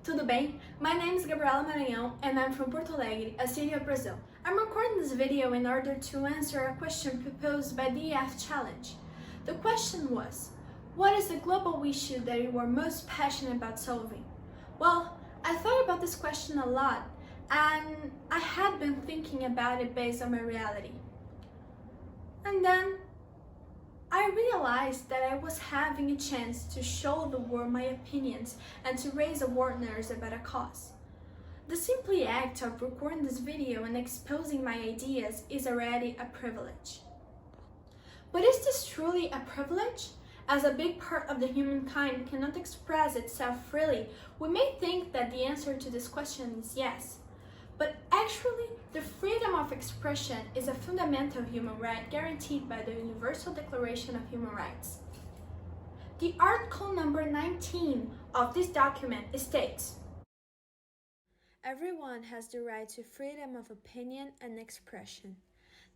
tudo bem? My name is Gabriela Maranhão and I'm from Porto Alegre, a city of Brazil. I'm recording this video in order to answer a question proposed by the EF Challenge. The question was, what is the global issue that you are most passionate about solving? Well, I thought about this question a lot and I had been thinking about it based on my reality. And then I realized that I was having a chance to show the world my opinions and to raise awareness about a cause. The simple act of recording this video and exposing my ideas is already a privilege. But is this truly a privilege? As a big part of the humankind cannot express itself freely, we may think that the answer to this question is yes. But actually, the freedom of expression is a fundamental human right guaranteed by the Universal Declaration of Human Rights. The article number 19 of this document states, "Everyone has the right to freedom of opinion and expression.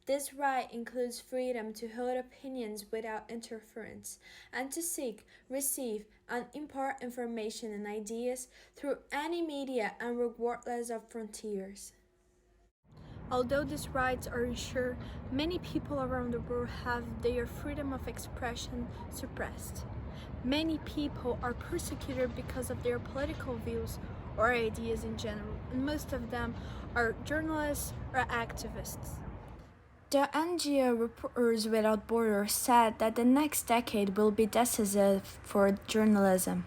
This right includes freedom to hold opinions without interference and to seek, receive, and impart information and ideas through any media and regardless of frontiers." Although these rights are ensured, many people around the world have their freedom of expression suppressed. Many people are persecuted because of their political views or ideas in general, and most of them are journalists or activists. The NGO Reporters Without Borders said that the next decade will be decisive for journalism.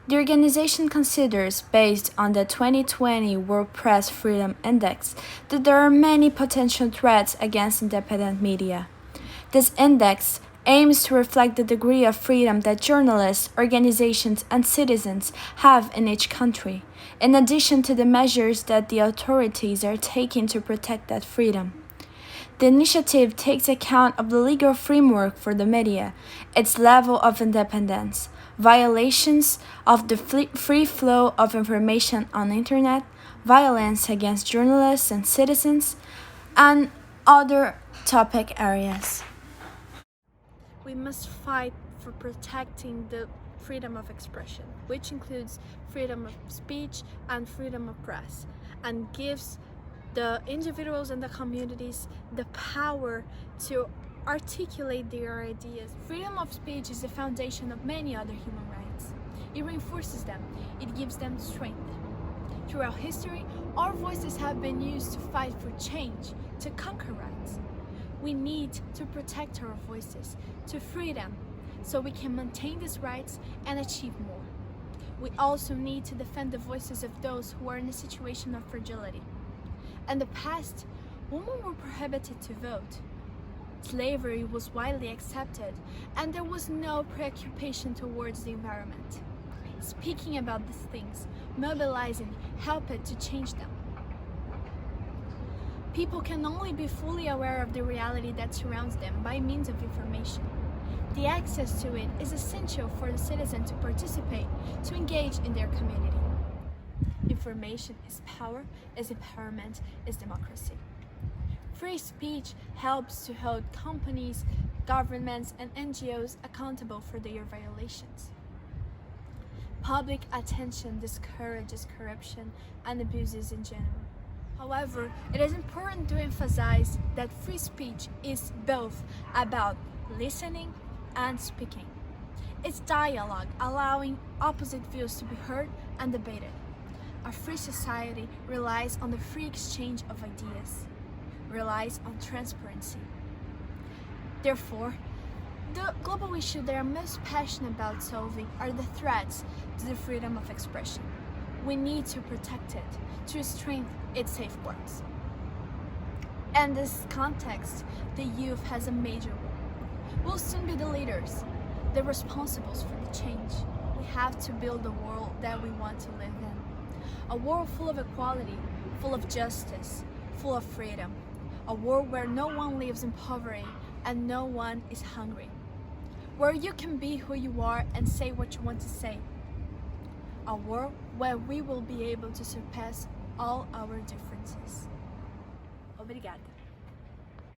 The organization considers, based on the 2020 World Press Freedom Index, that there are many potential threats against independent media. This index aims to reflect the degree of freedom that journalists, organizations, and citizens have in each country, in addition to the measures that the authorities are taking to protect that freedom. The initiative takes account of the legal framework for the media, its level of independence, violations of the free flow of information on the internet, violence against journalists and citizens, and other topic areas. We must fight for protecting the freedom of expression, which includes freedom of speech and freedom of press, and gives the individuals and the communities the power to articulate their ideas. Freedom of speech is the foundation of many other human rights. It reinforces them, it gives them strength. Throughout history, our voices have been used to fight for change, to conquer rights. We need to protect our voices, to free them, so we can maintain these rights and achieve more. We also need to defend the voices of those who are in a situation of fragility. In the past, women were prohibited to vote. Slavery was widely accepted, and there was no preoccupation towards the environment. Speaking about these things, mobilizing, helped to change them. People can only be fully aware of the reality that surrounds them by means of information. The access to it is essential for the citizen to participate, to engage in their community. Information is power, is empowerment, is democracy. Free speech helps to hold companies, governments, and NGOs accountable for their violations. Public attention discourages corruption and abuses in general. However, it is important to emphasize that free speech is both about listening and speaking. It's dialogue, allowing opposite views to be heard and debated. A free society relies on the free exchange of ideas, relies on transparency. Therefore, the global issue that I'm most passionate about solving are the threats to the freedom of expression. We need to protect it, to strengthen its safeguards. In this context, the youth has a major role. We'll soon be the leaders, the responsibles for the change. We have to build the world that we want to live in. A world full of equality, full of justice, full of freedom. A world where no one lives in poverty and no one is hungry. Where you can be who you are and say what you want to say. A world where we will be able to surpass all our differences. Obrigada.